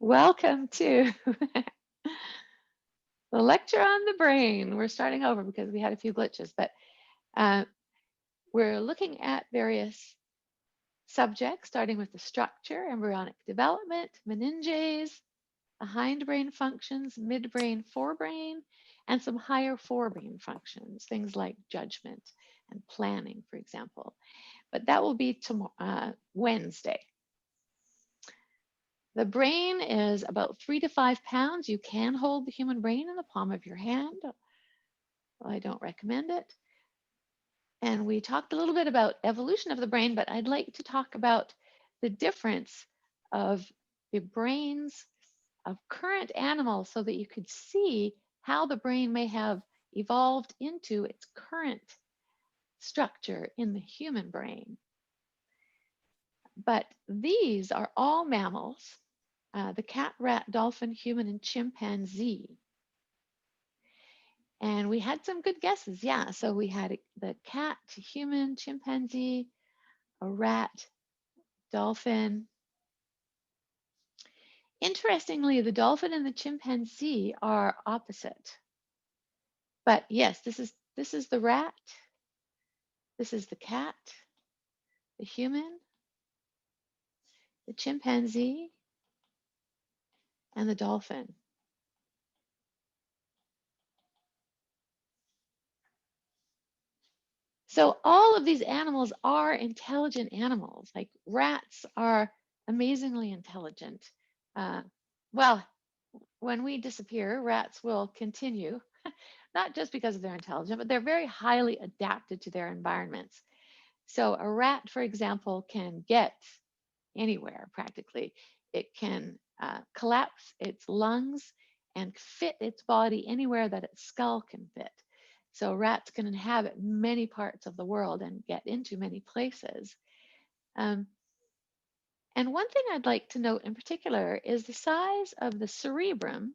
Welcome to the lecture on the brain. We're starting over because we had a few glitches, but uh, we're looking at various subjects, starting with the structure, embryonic development, meninges, the hindbrain functions, midbrain, forebrain, and some higher forebrain functions, things like judgment and planning, for example. But that will be tomorrow, Wednesday. The brain is about 3 to 5 pounds. You can hold the human brain in the palm of your hand. Well, I don't recommend it. And we talked a little bit about evolution of the brain, but I'd like to talk about the difference of the brains of current animals so that you could see how the brain may have evolved into its current structure in the human brain. But these are all mammals. The cat, rat, dolphin, human, and chimpanzee. And we had some good guesses. Yeah, so we had the cat, human, chimpanzee, a rat, dolphin. Interestingly, the dolphin and the chimpanzee are opposite. But yes, this is the rat, this is the cat, the human, the chimpanzee, and the dolphin. So all of these animals are intelligent animals. Like rats are amazingly intelligent. Well, when we disappear, rats will continue, not just because they're intelligent, but they're very highly adapted to their environments. So a rat, for example, can get anywhere practically. It can collapse its lungs and fit its body anywhere that its skull can fit. So rats can inhabit many parts of the world and get into many places. And one thing I'd like to note in particular is the size of the cerebrum.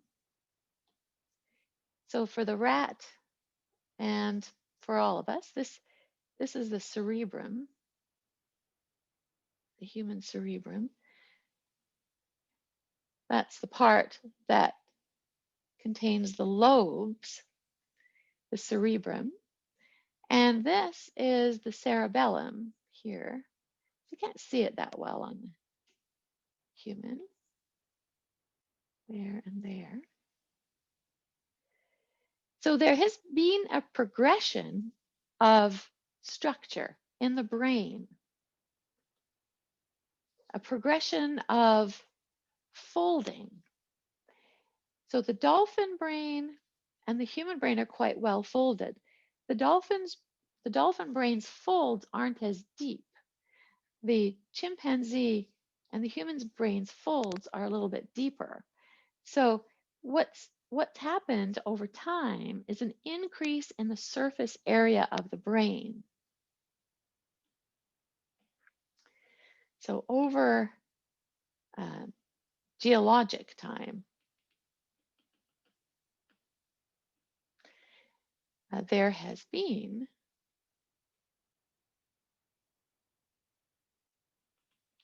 So for the rat and for all of us, this is the cerebrum, the human cerebrum. That's the part that contains the lobes, the cerebrum. And this is the cerebellum here. You can't see it that well on the human. There and there. So there has been a progression of structure in the brain, a progression of folding. So the dolphin brain and the human brain are quite well folded. The dolphin brain's folds aren't as deep. The chimpanzee and the human's brain's folds are a little bit deeper. So what's happened over time is an increase in the surface area of the brain. So over geologic time, there has been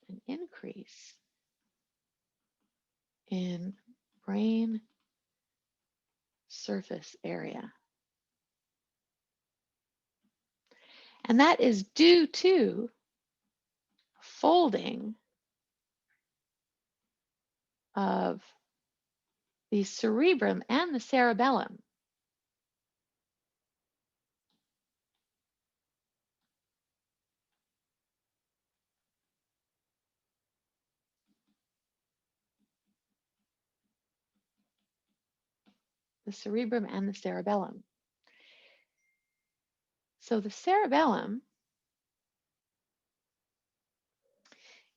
an increase in brain surface area. And that is due to folding of the cerebrum and the cerebellum. The cerebrum and the cerebellum. So the cerebellum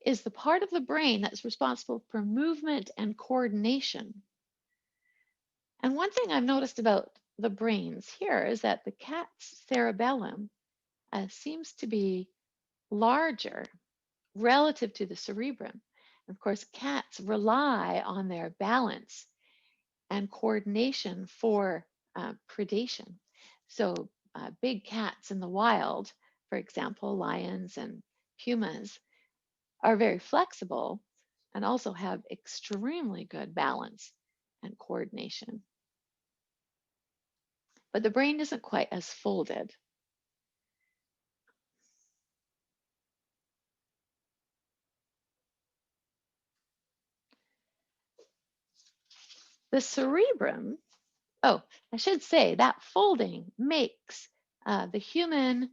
is the part of the brain that's responsible for movement and coordination. And one thing I've noticed about the brains here is that the cat's cerebellum seems to be larger relative to the cerebrum. Of course, cats rely on their balance and coordination for predation. So big cats in the wild, for example, lions and pumas, are very flexible and also have extremely good balance and coordination. But the brain isn't quite as folded. The cerebrum, oh, I should say that folding makes the human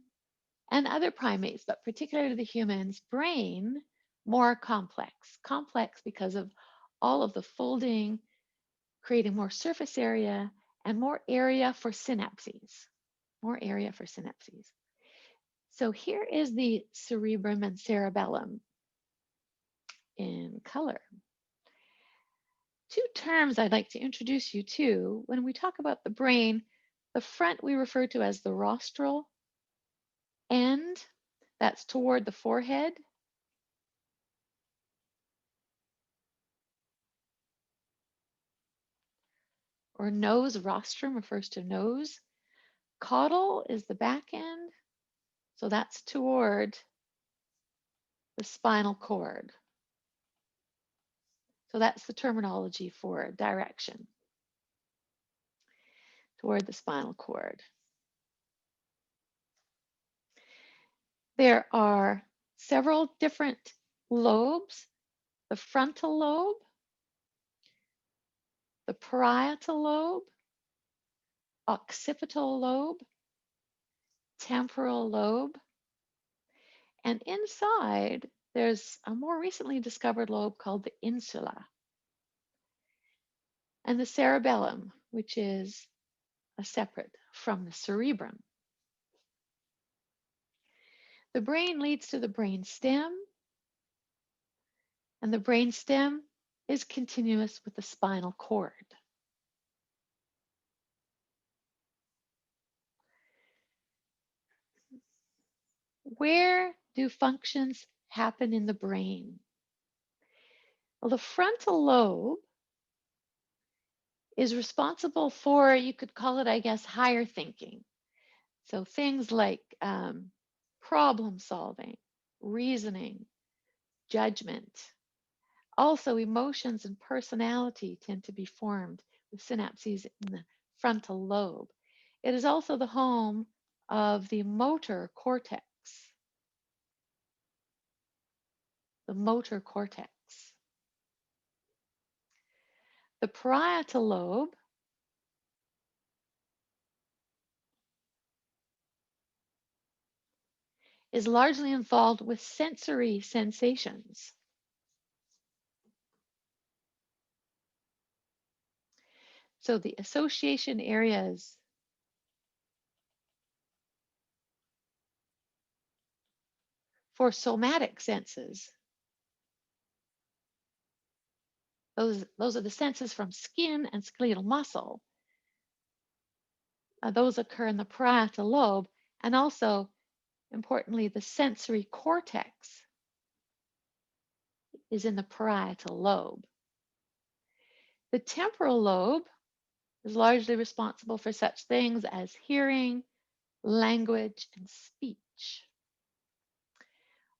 and other primates, but particularly the human's brain, more complex. Complex because of all of the folding, creating more surface area and more area for synapses. More area for synapses. So here is the cerebrum and cerebellum in color. Two terms I'd like to introduce you to when we talk about the brain. The front we refer to as the rostral end, that's toward the forehead. Or nose, rostrum refers to nose. Caudal is the back end, so that's toward the spinal cord. So that's the terminology for direction, toward the spinal cord. There are several different lobes: the frontal lobe, the parietal lobe, occipital lobe, temporal lobe, and inside there's a more recently discovered lobe called the insula, and the cerebellum, which is separate from the cerebrum. The brain leads to the brain stem, and the brain stem is continuous with the spinal cord. Where do functions happen in the brain? Well, the frontal lobe is responsible for, you could call it, I guess, higher thinking. So things like problem solving, reasoning, judgment. Also, emotions and personality tend to be formed with synapses in the frontal lobe. It is also the home of the motor cortex. The motor cortex. The parietal lobe is largely involved with sensory sensations. So the association areas for somatic senses, those are the senses from skin and skeletal muscle. Those occur in the parietal lobe, and also, importantly, the sensory cortex is in the parietal lobe. The temporal lobe is largely responsible for such things as hearing, language, and speech.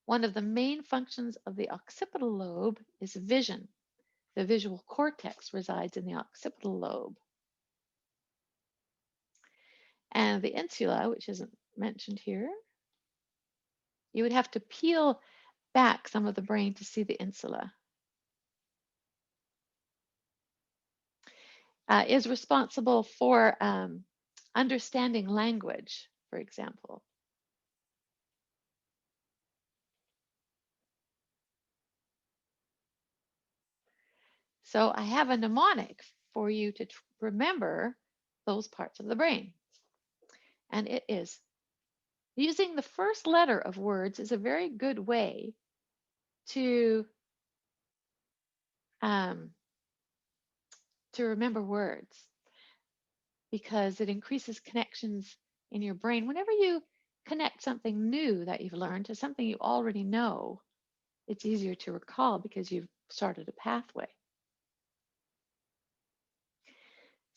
One of the main functions of the occipital lobe is vision. The visual cortex resides in the occipital lobe. And the insula, which isn't mentioned here, you would have to peel back some of the brain to see the insula, is responsible for understanding language, for example. So I have a mnemonic for you to remember those parts of the brain. And it is, using the first letter of words is a very good way to remember words, because it increases connections in your brain. Whenever you connect something new that you've learned to something you already know, it's easier to recall because you've started a pathway.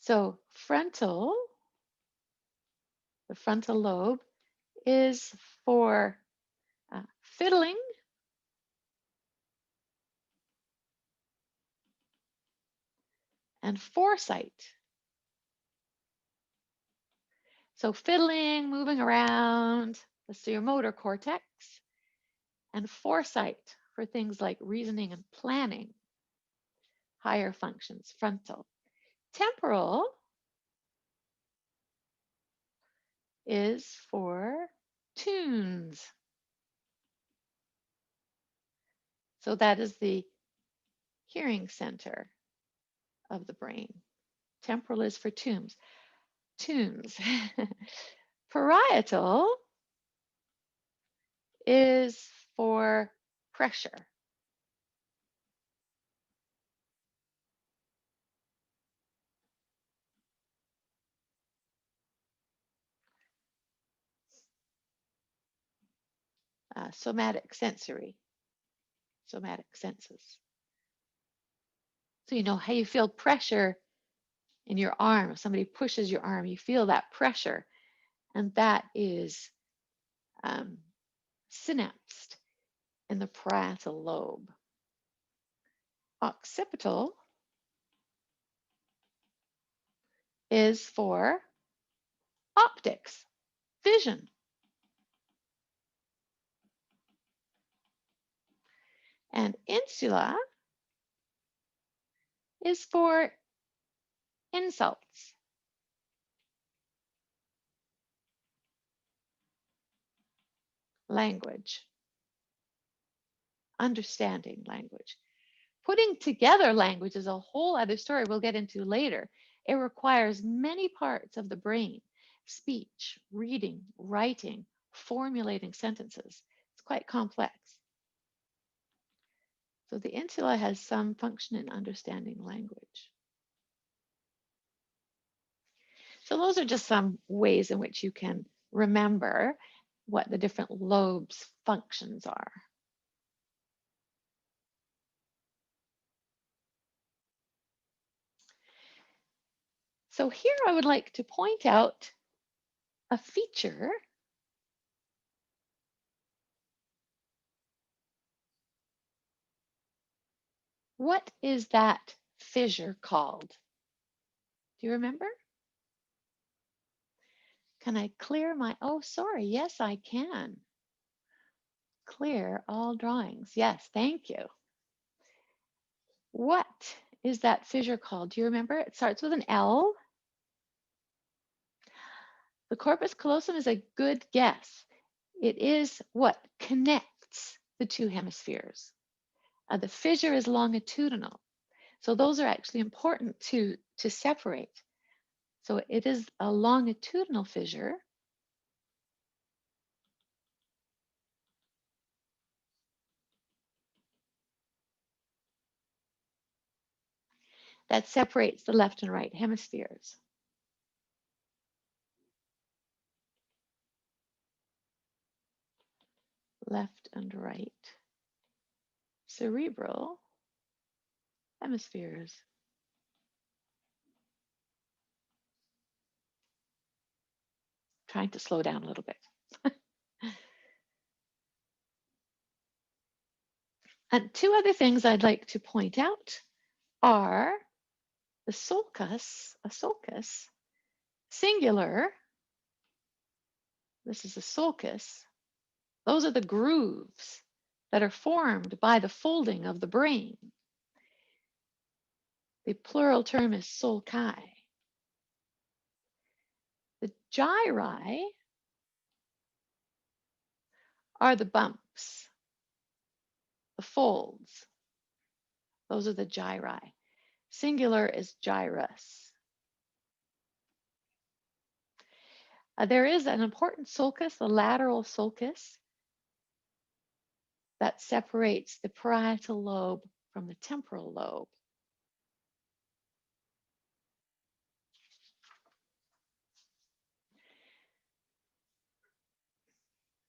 So the frontal lobe is for fiddling and foresight. So fiddling, moving around, that's your motor cortex, and foresight for things like reasoning and planning, higher functions, frontal. Temporal is for tunes. So that is the hearing center of the brain. Temporal is for tunes. Tunes. Parietal is for pressure. Somatic sensory, somatic senses. So you know how you feel pressure in your arm. If somebody pushes your arm, you feel that pressure, and that is synapsed in the parietal lobe. Occipital is for optics, vision. And insula is for insults. Language, understanding language. Putting together language is a whole other story we'll get into later. It requires many parts of the brain: speech, reading, writing, formulating sentences. It's quite complex. So the insula has some function in understanding language. So those are just some ways in which you can remember what the different lobes' functions are. So here I would like to point out a feature What is that fissure called? Do you remember? Can I clear my, oh, sorry, yes, I can. Clear all drawings. Yes, thank you. What is that fissure called? Do you remember? It starts with an L. The corpus callosum is a good guess. It is what connects the two hemispheres. The fissure is longitudinal. So those are actually important to separate. So it is a longitudinal fissure. That separates the left and right hemispheres. Left and right cerebral hemispheres. Trying to slow down a little bit. And two other things I'd like to point out are the sulcus, a sulcus, singular. This is a sulcus. Those are the grooves that are formed by the folding of the brain. The plural term is sulci. The gyri are the bumps, the folds. Those are the gyri. Singular is gyrus. There is an important sulcus, the lateral sulcus, that separates the parietal lobe from the temporal lobe.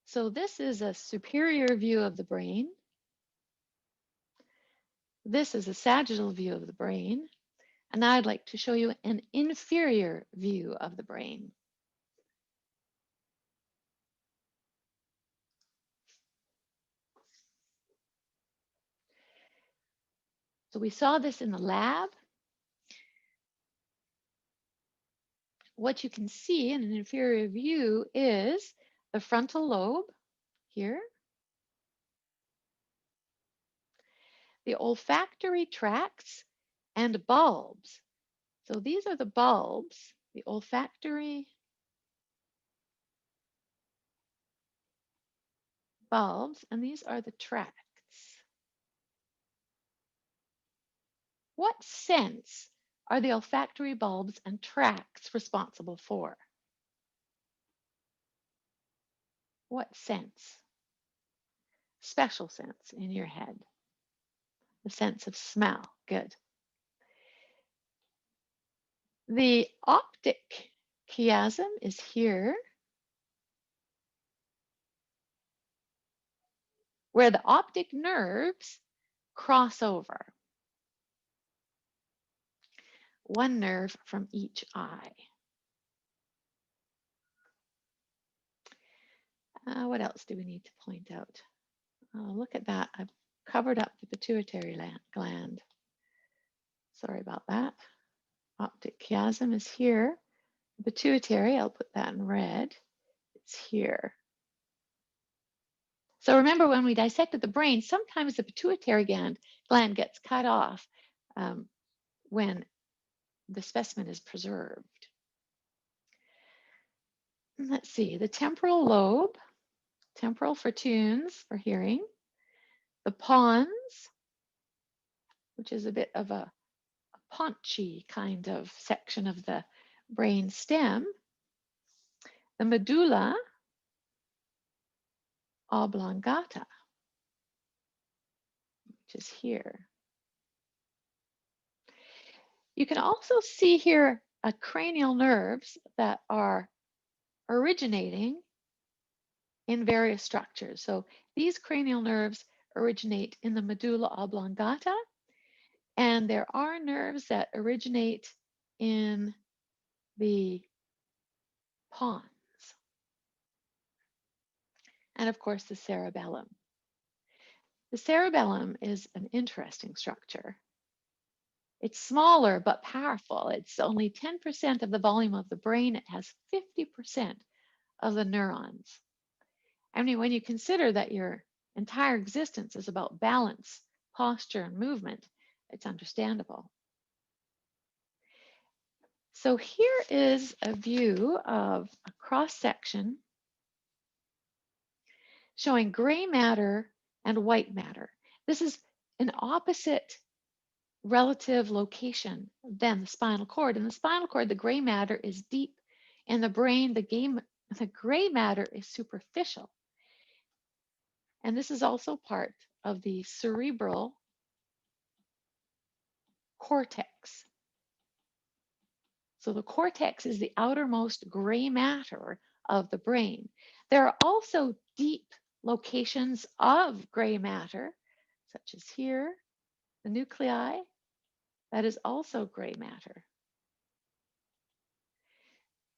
So this is a superior view of the brain. This is a sagittal view of the brain. And now I'd like to show you an inferior view of the brain. So we saw this in the lab. what you can see in an inferior view is the frontal lobe here, the olfactory tracts, and bulbs. So these are the bulbs, the olfactory bulbs, and these are the tracts. What sense are the olfactory bulbs and tracts responsible for? What sense? Special sense in your head. The sense of smell. Good. The optic chiasm is here, where the optic nerves cross over. One nerve from each eye. What else do we need to point out? Look at that. I've covered up the pituitary gland. Sorry about that. Optic chiasm is here. The pituitary, I'll put that in red. It's here. So remember, when we dissected the brain, sometimes the pituitary gland gets cut off when the specimen is preserved. Let's see, the temporal lobe, temporal for tunes, for hearing. The pons, which is a bit of a paunchy kind of section of the brain stem. The medulla oblongata, which is here. You can also see here cranial nerves that are originating in various structures. So these cranial nerves originate in the medulla oblongata, and there are nerves that originate in the pons, and of course the cerebellum. The cerebellum is an interesting structure. It's smaller but powerful. It's only 10% of the volume of the brain. It has 50% of the neurons. I mean, when you consider that your entire existence is about balance, posture, and movement, it's understandable. So here is a view of a cross-section showing gray matter and white matter. This is an opposite relative location than the spinal cord. In the spinal cord, the gray matter is deep. In the brain, the gray matter is superficial. And this is also part of the cerebral cortex. So the cortex is the outermost gray matter of the brain. There are also deep locations of gray matter, such as here, the nuclei. That is also gray matter.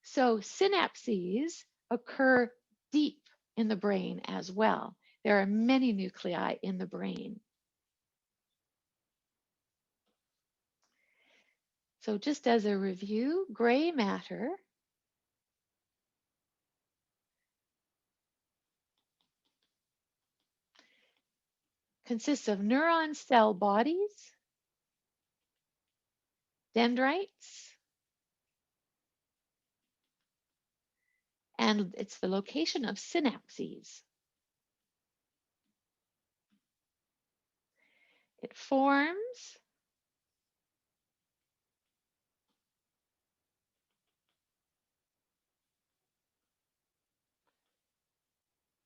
So synapses occur deep in the brain as well. There are many nuclei in the brain. So just as a review, gray matter consists of neuron cell bodies, dendrites, and it's the location of synapses. It forms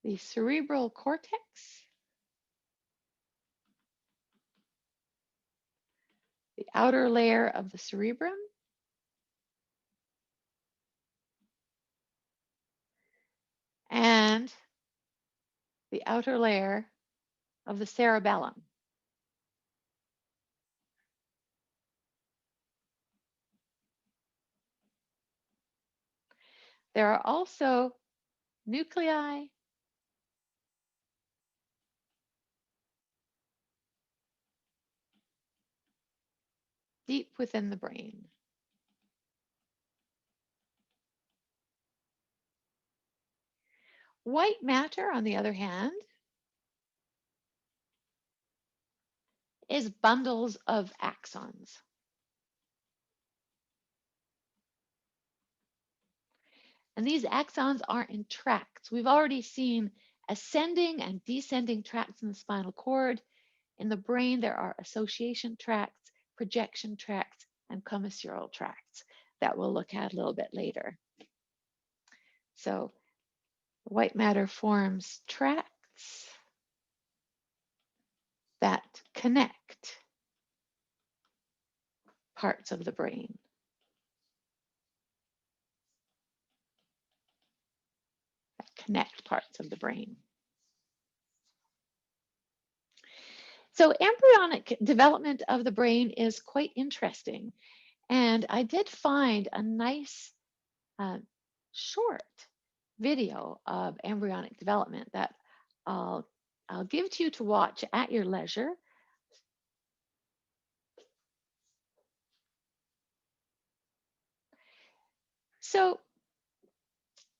the cerebral cortex, the outer layer of the cerebrum, and the outer layer of the cerebellum. There are also nuclei deep within the brain. White matter, on the other hand, is bundles of axons. And these axons are in tracts. We've already seen ascending and descending tracts in the spinal cord. In the brain, there are association tracts, projection tracts, and commissural tracts that we'll look at a little bit later. So white matter forms tracts that connect parts of the brain. Connect parts of the brain. So embryonic development of the brain is quite interesting. And I did find a nice short video of embryonic development that I'll give to you to watch at your leisure. So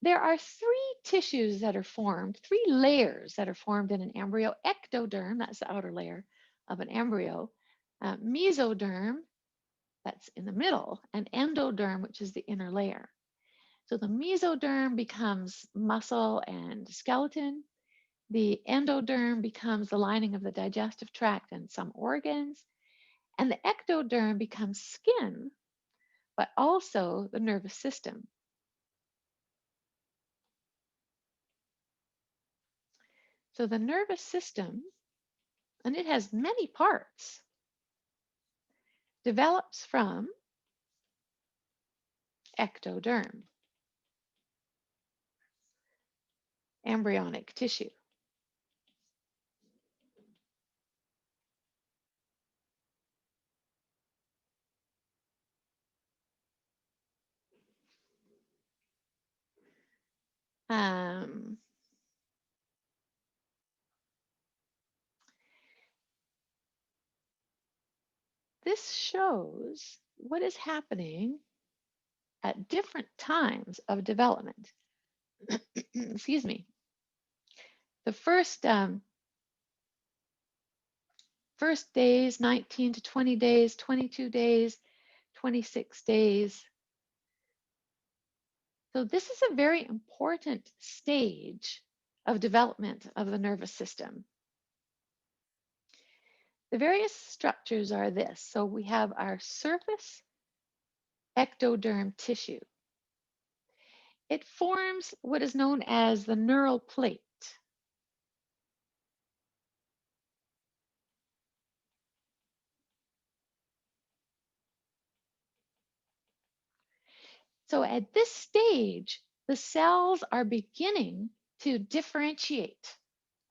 there are three tissues that are formed, three layers that are formed in an embryo. Ectoderm, that's the outer layer of an embryo. Mesoderm, that's in the middle, and endoderm, which is the inner layer. So the mesoderm becomes muscle and skeleton. The endoderm becomes the lining of the digestive tract and some organs. And the ectoderm becomes skin, but also the nervous system. So the nervous system, and it has many parts, develops from ectoderm, embryonic tissue. This shows what is happening at different times of development. Excuse me. The first days, 19 to 20 days, 22 days, 26 days. So this is a very important stage of development of the nervous system. The various structures are this. So we have our surface ectoderm tissue. It forms what is known as the neural plate. So at this stage, the cells are beginning to differentiate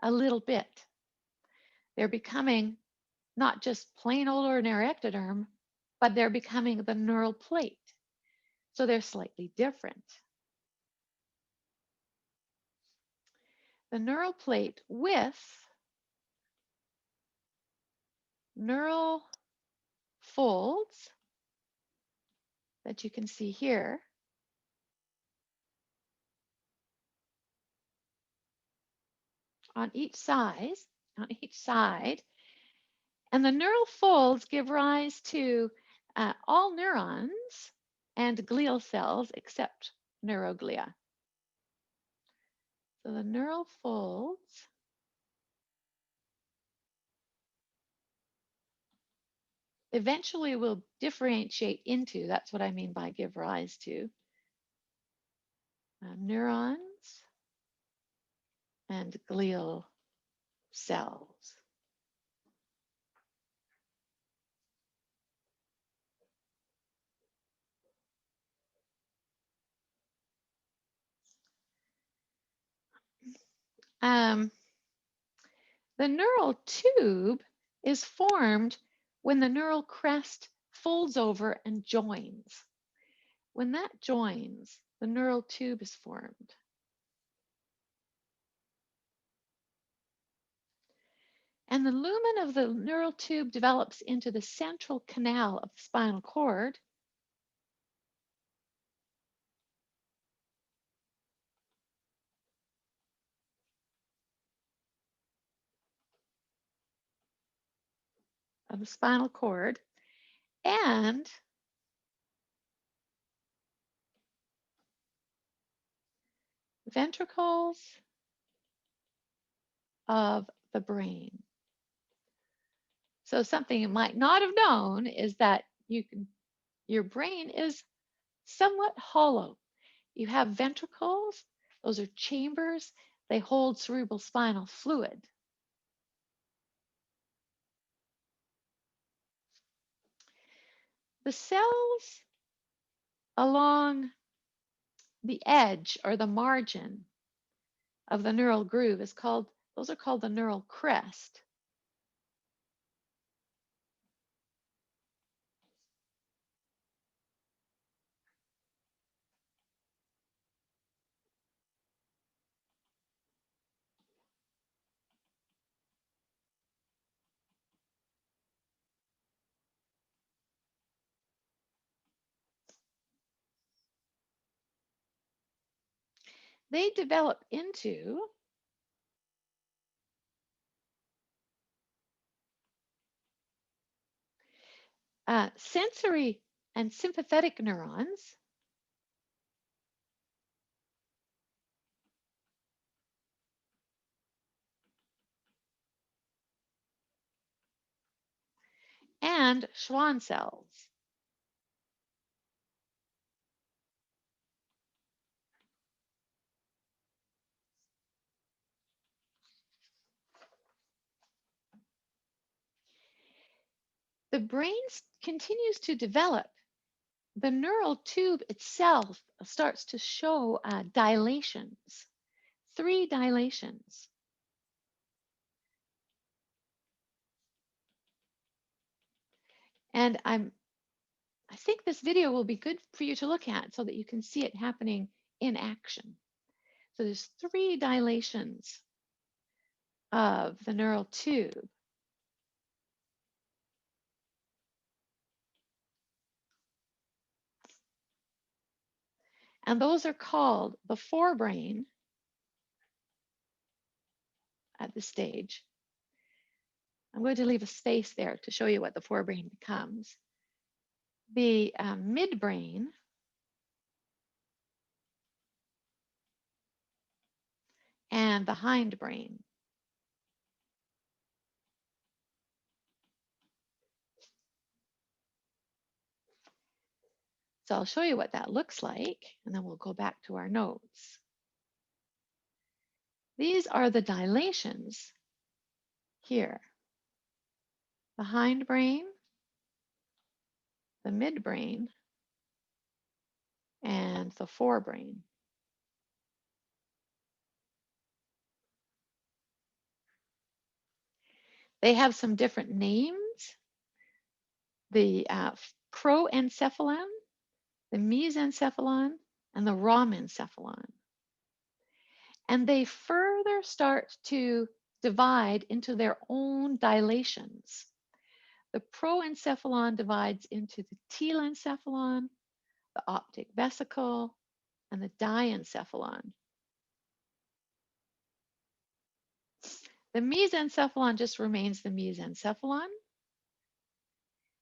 a little bit. They're becoming not just plain old ordinary ectoderm, but they're becoming the neural plate. So they're slightly different. The neural plate with neural folds that you can see here on each side, and the neural folds give rise to all neurons and glial cells except neuroglia. So the neural folds eventually will differentiate into, that's what I mean by give rise to, neurons and glial cells. The neural tube is formed when the neural crest folds over and joins. When that joins, the neural tube is formed. And the lumen of the neural tube develops into the central canal of the spinal cord. of the spinal cord and ventricles of the brain. So something you might not have known is that your brain is somewhat hollow. You have ventricles, those are chambers, they hold cerebral spinal fluid. The cells along the edge or the margin of the neural groove those are called the neural crest. They develop into sensory and sympathetic neurons, and Schwann cells. The brain continues to develop. The neural tube itself starts to show dilations, 3 dilations. And I think this video will be good for you to look at so that you can see it happening in action. So there's 3 dilations of the neural tube. And those are called the forebrain at this stage. I'm going to leave a space there to show you what the forebrain becomes. The midbrain and the hindbrain. So I'll show you what that looks like, and then we'll go back to our notes. These are the dilations here. The hindbrain, the midbrain, and the forebrain. They have some different names. The proencephalon, the mesencephalon, and the rhomencephalon. And they further start to divide into their own dilations. The proencephalon divides into the telencephalon, the optic vesicle, and the diencephalon. The mesencephalon just remains the mesencephalon.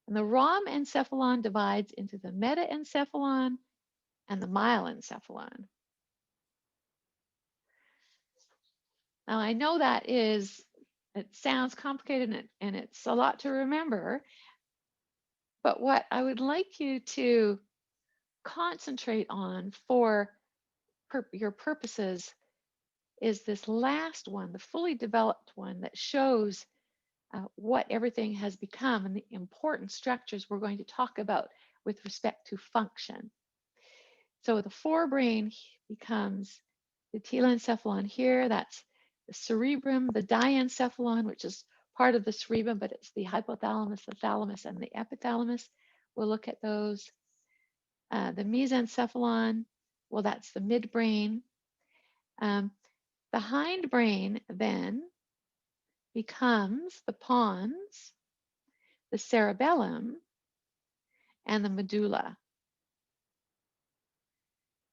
And the rhomencephalon divides into the metaencephalon and the myelencephalon. Now I know it sounds complicated and it's a lot to remember, but what I would like you to concentrate on for your purposes is this last one, the fully developed one that shows what everything has become and the important structures we're going to talk about with respect to function. So the forebrain becomes the telencephalon here, that's the cerebrum, the diencephalon, which is part of the cerebrum, but it's the hypothalamus, the thalamus, and the epithalamus. We'll look at those. The mesencephalon, well, that's the midbrain. The hindbrain then becomes the pons, the cerebellum, and the medulla.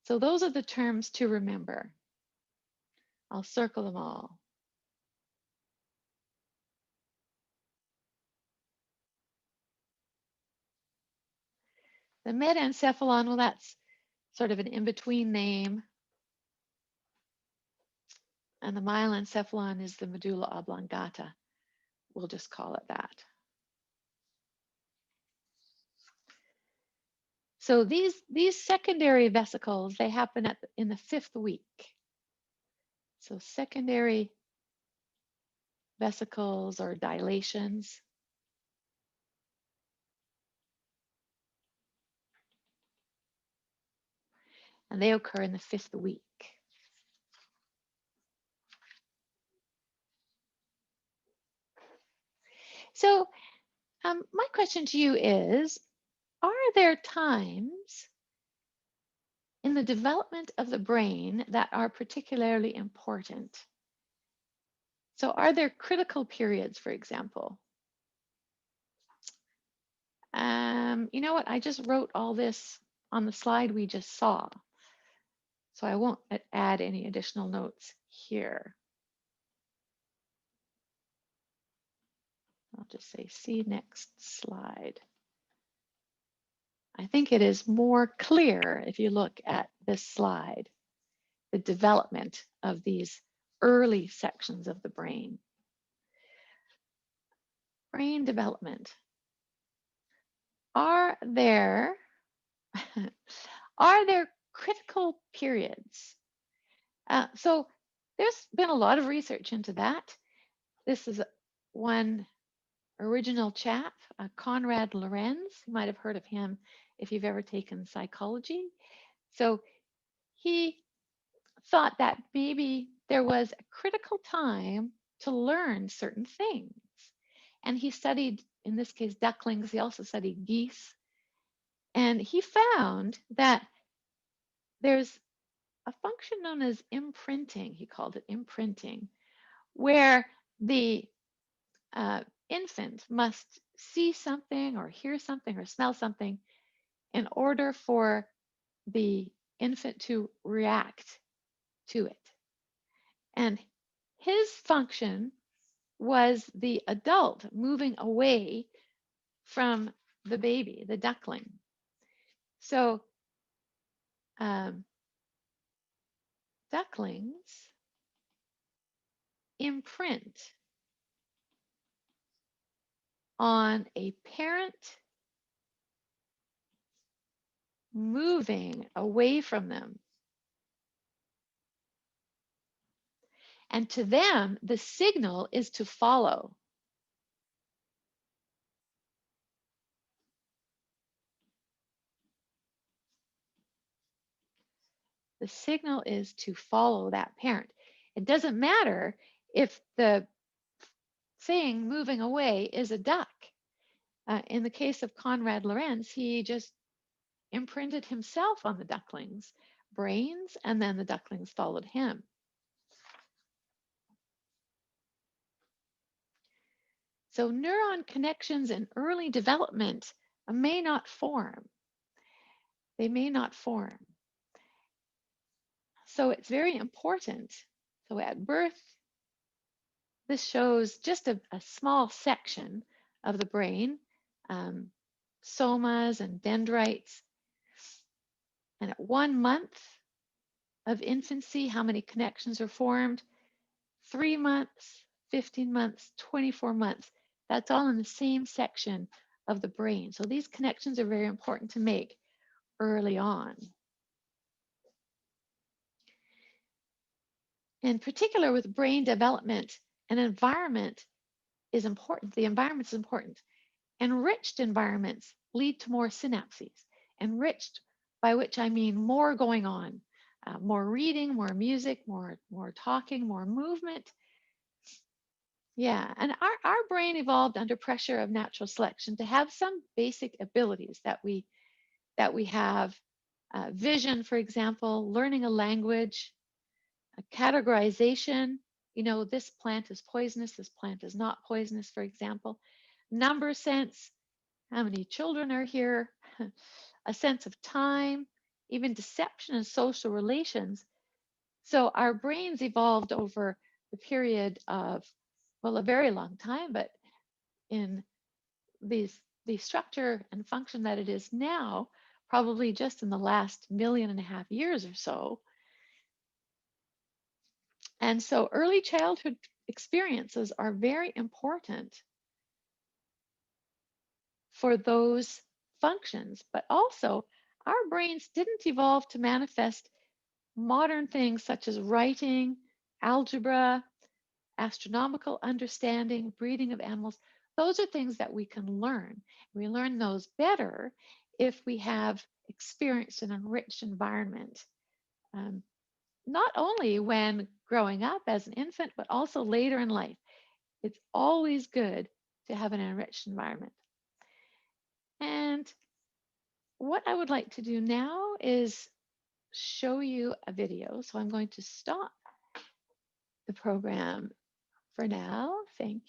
So those are the terms to remember. I'll circle them all. The metencephalon, well, that's sort of an in-between name. And the myelencephalon is the medulla oblongata. We'll just call it that. So these secondary vesicles, they happen in the 5th week. So secondary vesicles or dilations. And they occur in the 5th week. So my question to you is, are there times in the development of the brain that are particularly important? So are there critical periods, for example? You know what? I just wrote all this on the slide we just saw. So I won't add any additional notes here. I'll just say, see next slide. I think it is more clear if you look at this slide, the development of these early sections of the brain. Brain development. Are there critical periods? So there's been a lot of research into that. This is one original chap, Konrad Lorenz. You might have heard of him if you've ever taken psychology. So he thought that maybe there was a critical time to learn certain things. And he studied, in this case, ducklings. He also studied geese. And he found that there's a function known as imprinting. He called it imprinting, where the infant must see something or hear something or smell something in order for the infant to react to it. And his function was the adult moving away from the baby, the duckling. So ducklings imprint on a parent moving away from them. And to them, the signal is to follow. The signal is to follow that parent. It doesn't matter if the thing moving away is a duck. In the case of Konrad Lorenz, he just imprinted himself on the ducklings' brains, and then the ducklings followed him. So neuron connections in early development may not form. They may not form. So it's very important. So at birth, this shows just a small section of the brain, somas and dendrites. And at 1 month of infancy, how many connections are formed? 3 months, 15 months, 24 months. That's all in the same section of the brain. So these connections are very important to make early on. In particular, with brain development, an environment is important. The environment is important. Enriched environments lead to more synapses. Enriched, by which I mean more going on, more reading, more music, more talking, more movement. Yeah, and our brain evolved under pressure of natural selection to have some basic abilities that we have. Vision, for example, learning a language, a categorization. You know, this plant is poisonous, this plant is not poisonous, for example. Number sense, how many children are here? A sense of time, even deception and social relations. So our brains evolved over the period of, well, a very long time, but in the structure and function that it is now, probably just in the last 1.5 million years or so. And so early childhood experiences are very important for those functions, but also our brains didn't evolve to manifest modern things such as writing, algebra, astronomical understanding, breeding of animals. Those are things that we can learn. We learn those better if we have experienced an enriched environment, um, not only when growing up as an infant, but also later in life. It's always good to have an enriched environment. And what I would like to do now is show you a video. So I'm going to stop the program for now. Thank you.